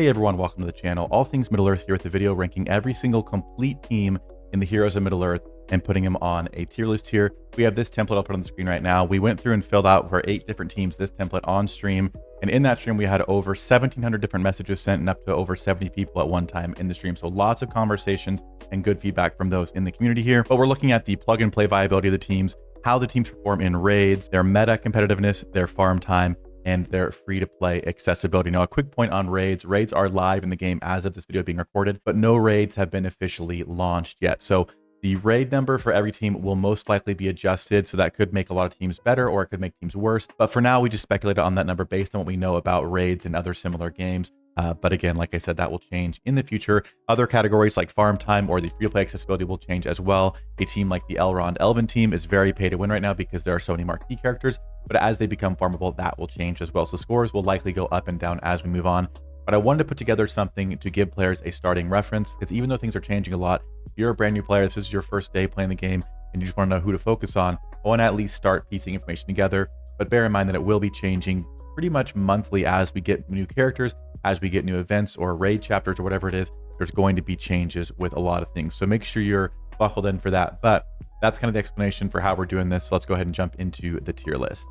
Hey everyone, welcome to the channel. All things Middle-earth here with the video ranking every single complete team in the Heroes of Middle-earth and putting them on a tier list here. We have this template I'll put on the screen right now. We went through and filled out for 8 different teams this template on stream. And in that stream, we had over 1,700 different messages sent and up to over 70 people at one time in the stream. So lots of conversations and good feedback from those in the community here. But we're looking at the plug and play viability of the teams, how the teams perform in raids, their meta competitiveness, their farm time, and their free-to-play accessibility. Now, a quick point on raids. Raids are live in the game as of this video being recorded, but no raids have been officially launched yet. So the raid number for every team will most likely be adjusted, so that could make a lot of teams better or it could make teams worse. But for now, we just speculated on that number based on what we know about raids and other similar games. But again, like I said, that will change in the future. Other categories like farm time or the free-to-play accessibility will change as well. A team like the Elven team is very pay to win right now because there are so many marquee characters, but as they become farmable, that will change as well. So scores will likely go up and down as we move on. But I wanted to put together something to give players a starting reference, because even though things are changing a lot, if you're a brand new player, this is your first day playing the game, and you just want to know who to focus on, I want to at least start piecing information together. But bear in mind that it will be changing pretty much monthly as we get new characters, as we get new events or raid chapters or whatever it is. There's going to be changes with a lot of things. So make sure you're buckled in for that. But that's kind of the explanation for how we're doing this. So let's go ahead and jump into the tier list.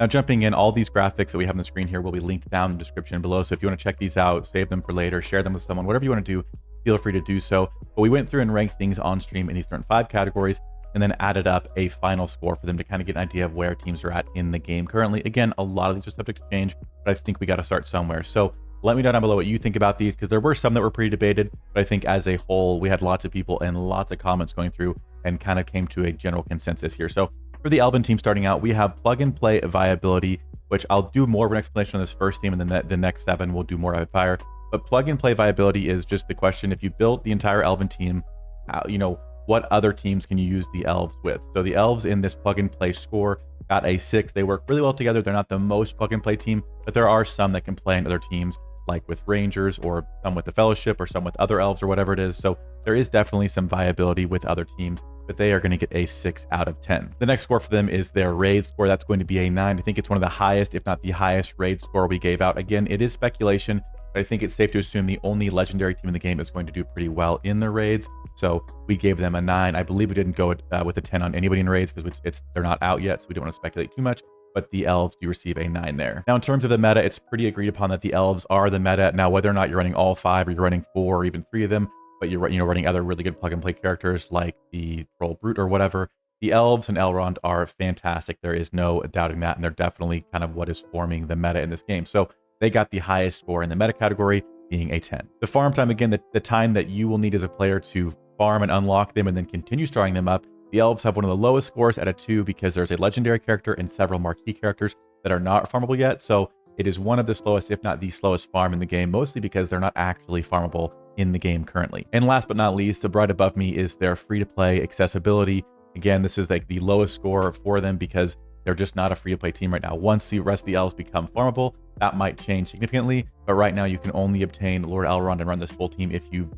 Now, jumping in, all these graphics that we have on the screen here will be linked down in the description below. So if you want to check these out, save them for later, share them with someone, whatever you want to do, feel free to do so. But we went through and ranked things on stream in these different 5 categories and then added up a final score for them to kind of get an idea of where teams are at in the game currently. Again, a lot of these are subject to change, but I think we got to start somewhere. So let me know down below what you think about these, because there were some that were pretty debated, but I think as a whole, we had lots of people and lots of comments going through and kind of came to a general consensus here. So for the Elven team starting out, we have plug and play viability, which I'll do more of an explanation on this first team, and then the next 7 will do more rapid fire. But plug and play viability is just the question: if you built the entire Elven team, what other teams can you use the elves with? So the elves in this plug and play score got a 6. They work really well together. They're not the most plug and play team, but there are some that can play in other teams, like with Rangers or some with the Fellowship or some with other elves or whatever it is. So there is definitely some viability with other teams, but they are going to get a 6 out of 10. The next score for them is their raid score. That's going to be a 9. I think it's one of the highest, if not the highest raid score we gave out. Again, it is speculation, but I think it's safe to assume the only legendary team in the game is going to do pretty well in the raids. So we gave them a 9. I believe we didn't go with a 10 on anybody in raids because they're not out yet, so we don't want to speculate too much. But the elves do receive a 9 there. Now, in terms of the meta, it's pretty agreed upon that the elves are the meta. Now, whether or not you're running all 5 or you're running 4 or even 3 of them, but you're running other really good plug and play characters like the Troll Brute or whatever, the elves and Elrond are fantastic. There is no doubting that, and they're definitely kind of what is forming the meta in this game. So they got the highest score in the meta category, being a 10. The farm time, again, the time that you will need as a player to farm and unlock them and then continue starring them up, the elves have one of the lowest scores at a 2 because there's a legendary character and several marquee characters that are not farmable yet. So it is one of the slowest, if not the slowest farm in the game, mostly because they're not actually farmable in the game currently. And last but not least, right above me is their free-to-play accessibility. Again, this is like the lowest score for them because they're just not a free-to-play team right now. Once the rest of the elves become farmable, that might change significantly. But right now, you can only obtain Lord Elrond and run this full team if you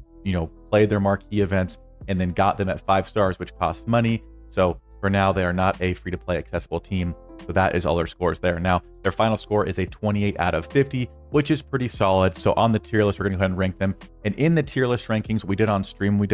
played their marquee events and then got them at 5 stars, which costs money. So for now, they are not a free-to-play accessible team. So that is all their scores there. Now, their final score is a 28 out of 50, which is pretty solid. So on the tier list, we're going to go ahead and rank them. And in the tier list rankings we did on stream, we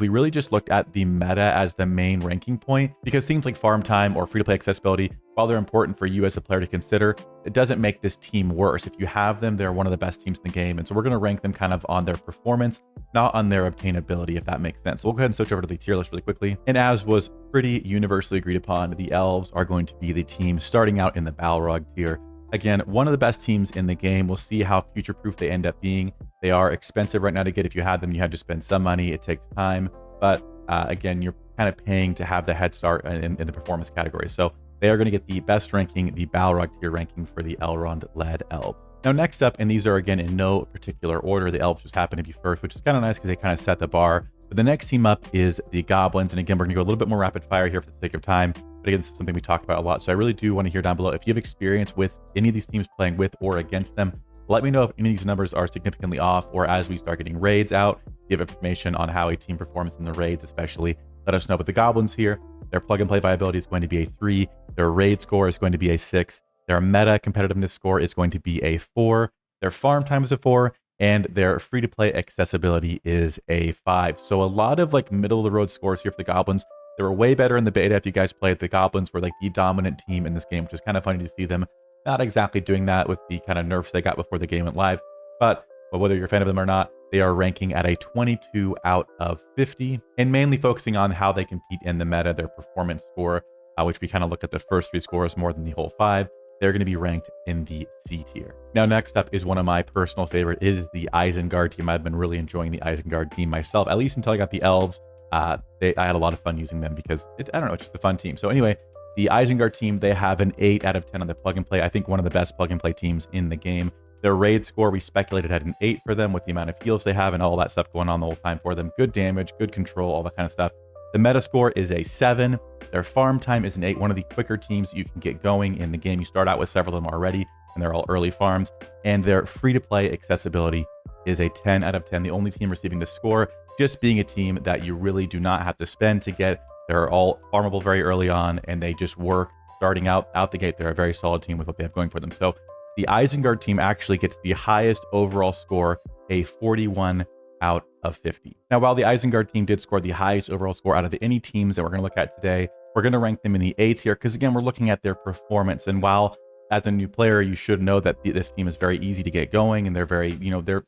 really just looked at the meta as the main ranking point, because things like farm time or free-to-play accessibility, while they're important for you as a player to consider, it doesn't make this team worse. If you have them, they're one of the best teams in the game. And so we're going to rank them kind of on their performance, not on their obtainability, if that makes sense. So we'll go ahead and switch over to the tier list really quickly. And as was pretty universally agreed upon, the elves are going to be the team starting out in the Balrog tier. Again, one of the best teams in the game. We'll see how future-proof they end up being. They are expensive right now to get. If you had them, you had to spend some money. It takes time. But again, you're kind of paying to have the head start in the performance category. So they are going to get the best ranking, the Balrog tier ranking for the Elrond-led elves. Now, next up, and these are again in no particular order, the elves just happen to be first, which is kind of nice because they kind of set the bar. But the next team up is the goblins. And again, we're going to go a little bit more rapid fire here for the sake of time. But again, this is something we talked about a lot. So I really do want to hear down below if you have experience with any of these teams playing with or against them. Let me know if any of these numbers are significantly off, or as we start getting raids out, give information on how a team performs in the raids, especially. Let us know. But the goblins here, Their plug and play viability is going to be a 3. Their raid score is going to be a 6. Their meta competitiveness score is going to be a 4. Their farm time is a 4. And their free-to-play accessibility is a 5. So a lot of like middle-of-the-road scores here for the Goblins. They were way better in the beta. If you guys played, the Goblins were like the dominant team in this game, which is kind of funny to see them not exactly doing that with the kind of nerfs they got before the game went live. But whether you're a fan of them or not, they are ranking at a 22 out of 50, and mainly focusing on how they compete in the meta, their performance score, which we kind of looked at the first 3 scores more than the whole 5. They're going to be ranked in the C tier. Now, next up is one of my personal favorite, is the ISENGARD team. I've been really enjoying the ISENGARD team myself, at least until I got the elves. I had a lot of fun using them because I don't know, it's just a fun team. So anyway, the ISENGARD team, they have an 8 out of 10 on the plug and play. I think one of the best plug and play teams in the game. Their raid score, we speculated, had an 8 for them with the amount of heals they have and all that stuff going on the whole time for them. Good damage, good control, all that kind of stuff. The meta score is a 7. Their farm time is an 8, one of the quicker teams you can get going in the game. You start out with several of them already, and they're all early farms. And their free-to-play accessibility is a 10 out of 10, the only team receiving the score, just being a team that you really do not have to spend to get. They're all farmable very early on, and they just work starting out the gate. They're a very solid team with what they have going for them. So the ISENGARD team actually gets the highest overall score, a 41 out of 50. Now, while the ISENGARD team did score the highest overall score out of any teams that we're going to look at today, we're going to rank them in the A tier because, again, we're looking at their performance. And while as a new player, you should know that this team is very easy to get going, and they're very,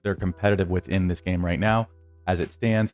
they're competitive within this game right now as it stands.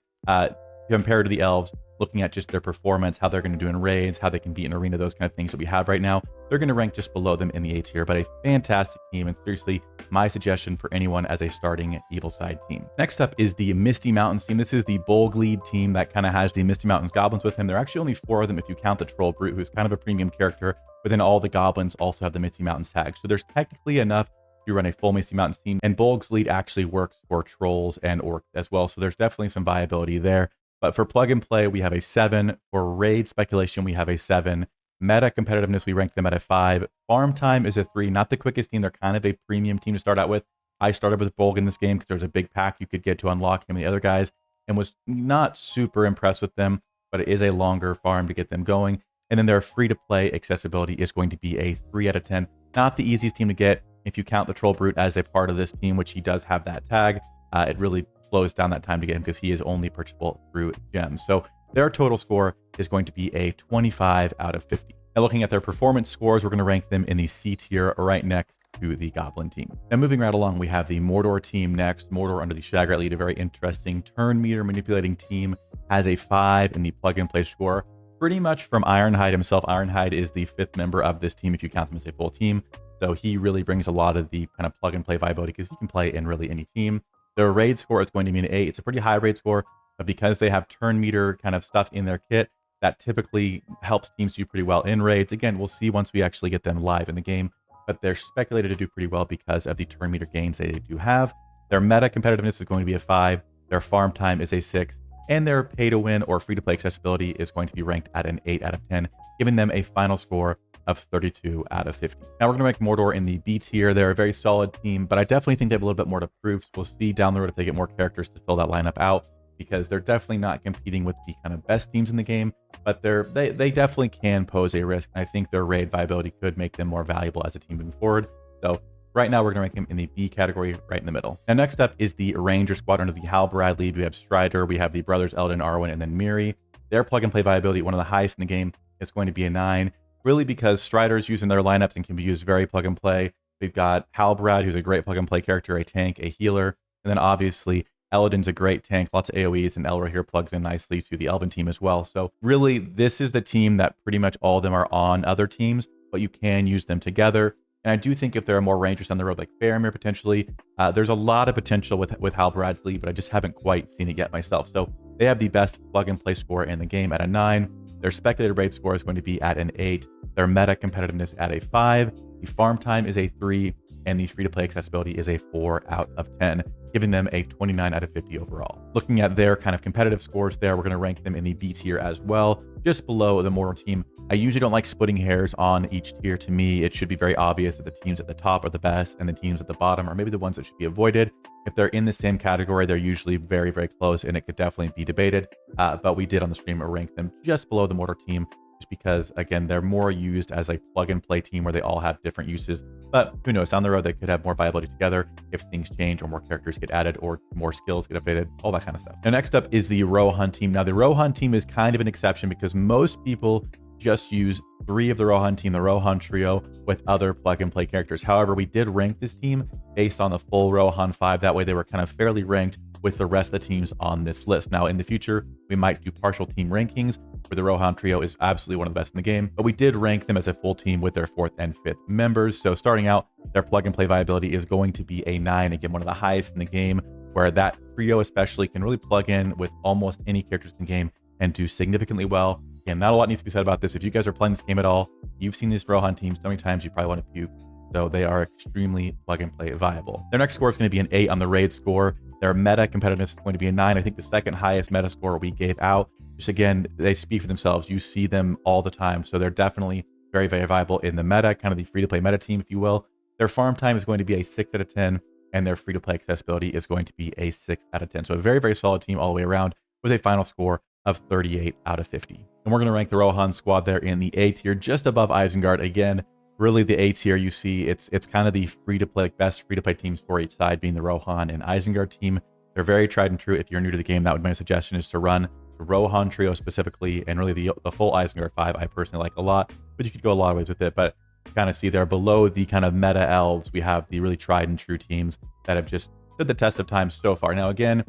Compared to the elves, looking at just their performance, how they're going to do in raids, how they can beat an arena, those kind of things that we have right now, they're going to rank just below them in the A tier, but a fantastic team, and seriously, my suggestion for anyone as a starting Evil Side team. Next up is the Misty Mountains team. This is the Bolg lead team that kind of has the Misty Mountains Goblins with him. There are actually only 4 of them if you count the Troll Brute, who's kind of a premium character, but then all the Goblins also have the Misty Mountains tag. So there's technically enough to run a full Misty Mountains team, and Bolg's lead actually works for Trolls and Orcs as well, so there's definitely some viability there. But for plug and play, we have a 7. For raid speculation, we have a 7. Meta competitiveness, we rank them at a 5. Farm time is a 3. Not the quickest team. They're kind of a premium team to start out with. I started with Bolg in this game because there was a big pack you could get to unlock him and the other guys, and was not super impressed with them, but it is a longer farm to get them going. And then their free-to-play accessibility is going to be a 3 out of 10. Not the easiest team to get if you count the Troll Brute as a part of this team, which he does have that tag. It really slows down that time to get him because he is only purchasable through gems. So their total score is going to be a 25 out of 50. Now, looking at their performance scores, we're going to rank them in the C tier right next to the Goblin team. Now, moving right along, we have the Mordor team next. Mordor under the Shagrat lead, a very interesting turn meter manipulating team, has a 5 in the plug and play score, pretty much from Ironhide himself. Ironhide is the 5th member of this team if you count them as a full team. So he really brings a lot of the kind of plug and play viability because he can play in really any team. Their raid score is going to be an 8. It's a pretty high raid score, but because they have turn meter kind of stuff in their kit, that typically helps teams do pretty well in raids. Again, we'll see once we actually get them live in the game, but they're speculated to do pretty well because of the turn meter gains they do have. Their meta competitiveness is going to be a 5. Their farm time is a 6. And their pay to win or free to play accessibility is going to be ranked at an 8 out of 10, giving them a final score of 32 out of 50. Now we're going to rank Mordor in the B tier. They're a very solid team, but I definitely think they have a little bit more to prove. So we'll see down the road if they get more characters to fill that lineup out, because they're definitely not competing with the kind of best teams in the game, but they definitely can pose a risk. And I think their raid viability could make them more valuable as a team moving forward. So right now we're going to rank them in the B category, right in the middle. Now next up is the Ranger squad under the Halbrad lead. We have Strider, we have the brothers Eldon, Arwen, and then Miri. Their plug and play viability, one of the highest in the game, is going to be a 9. Really because Strider's using their lineups and can be used very plug and play. We've got Halbrad, who's a great plug and play character, a tank, a healer, and then obviously Eldon's a great tank, lots of AoEs, and Elra here plugs in nicely to the Elven team as well. So really, this is the team that pretty much all of them are on other teams, but you can use them together. And I do think if there are more Rangers on the road, like Faramir potentially, there's a lot of potential with Halbrad's lead, but I just haven't quite seen it yet myself. So they have the best plug and play score in the game at a 9. Their speculated raid score is going to be at an 8. Their meta competitiveness at a 5. The farm time is a 3. And the free-to-play accessibility is a 4 out of 10, giving them a 29 out of 50 overall. Looking at their kind of competitive scores there, we're going to rank them in the B tier as well, just below the Mordor team. I usually don't like splitting hairs on each tier. To me, it should be very obvious that the teams at the top are the best and the teams at the bottom are maybe the ones that should be avoided. If they're in the same category, they're usually very, very close, and it could definitely be debated. But we did on the stream rank them just below the Mordor team. just because, again, they're more used as a plug and play team where they all have different uses. But who knows, down the road, they could have more viability together if things change or more characters get added or more skills get updated, all that kind of stuff. Now, next up is the Rohan team. Now, the Rohan team is kind of an exception because most people just use 3 of the Rohan team, the Rohan trio, with other plug and play characters. However, we did rank this team based on the full Rohan 5. That way they were kind of fairly ranked with the rest of the teams on this list. Now, in the future, we might do partial team rankings where the Rohan trio is absolutely one of the best in the game, but we did rank them as a full team with their 4th and 5th members. So starting out, their plug and play viability is going to be a 9, again, one of the highest in the game, where that trio especially can really plug in with almost any characters in the game and do significantly well. Again, not a lot needs to be said about this. If you guys are playing this game at all, you've seen these Rohan teams so many times, you probably want to puke. So they are extremely plug and play viable. Their next score is going to be an 8 on the raid score. Their meta competitiveness is going to be a 9. I think the second highest meta score we gave out. Just again, they speak for themselves. You see them all the time. So they're definitely very, very viable in the meta, kind of the free-to-play meta team, if you will. Their farm time is going to be a 6 out of 10, and their free-to-play accessibility is going to be a 6 out of 10. So a very, very solid team all the way around with a final score of 38 out of 50. And we're going to rank the Rohan squad there in the A tier, just above Isengard. Again, really the A tier, you see it's kind of the free-to-play, best free-to-play teams for each side, being the Rohan and Isengard team. They're very tried and true. If you're new to the game, that would be my suggestion, is to run the Rohan trio specifically, and really the full Isengard 5 I personally like a lot, but you could go a lot of ways with it. But you kind of see there below the kind of meta elves, we have the really tried and true teams that have just stood the test of time so far. Now again,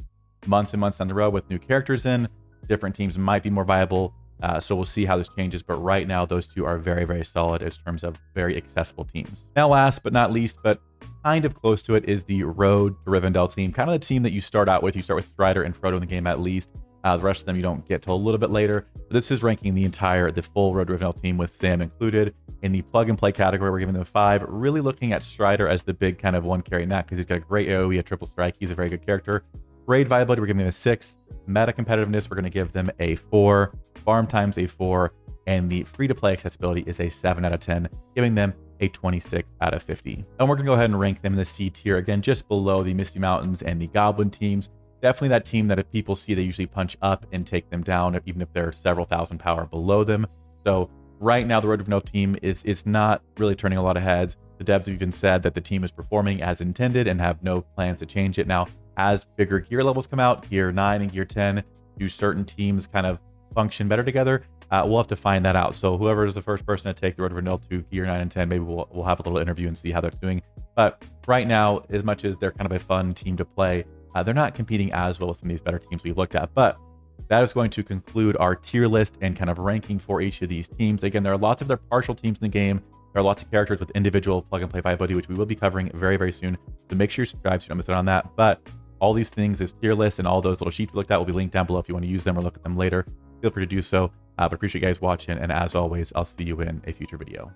months and months down the road with new characters in, different teams might be more viable. So we'll see how this changes, but right now those two are very, very solid in terms of very accessible teams. Now last but not least, but kind of close to it, is the Road to Rivendell team, kind of the team that you start out with. You start with Strider and Frodo in the game at least. The rest of them you don't get till a little bit later. But this is ranking the full Road to Rivendell team with Sam included. In the plug and play category, we're giving them 5, really looking at Strider as the big kind of one carrying that, because he's got a great AoE, a triple strike. He's a very good character. Raid viability, we're giving them a 6. Meta competitiveness, we're going to give them a 4. Farm times a 4. And the free-to-play accessibility is a 7 out of 10, giving them a 26 out of 50. And we're going to go ahead and rank them in the C tier, again, just below the Misty Mountains and the Goblin teams. Definitely that team that if people see, they usually punch up and take them down, even if they're several thousand power below them. So right now, the Road to Rivendell team is not really turning a lot of heads. The devs have even said that the team is performing as intended and have no plans to change it. Now, as bigger gear levels come out, Gear 9 and Gear 10, do certain teams kind of function better together? We'll have to find that out. So whoever is the first person to take the Road to Rivendell to Gear 9 and 10, maybe we'll have a little interview and see how they're doing. But right now, as much as they're kind of a fun team to play, they're not competing as well with some of these better teams we've looked at. But that is going to conclude our tier list and kind of ranking for each of these teams. Again, there are lots of their partial teams in the game. There are lots of characters with individual plug and play viability, which we will be covering very, very soon. So make sure you're subscribed so you don't miss out on that. But all these things, this tier list and all those little sheets we looked at, will be linked down below if you want to use them or look at them later. Feel free to do so. But appreciate you guys watching. And as always, I'll see you in a future video.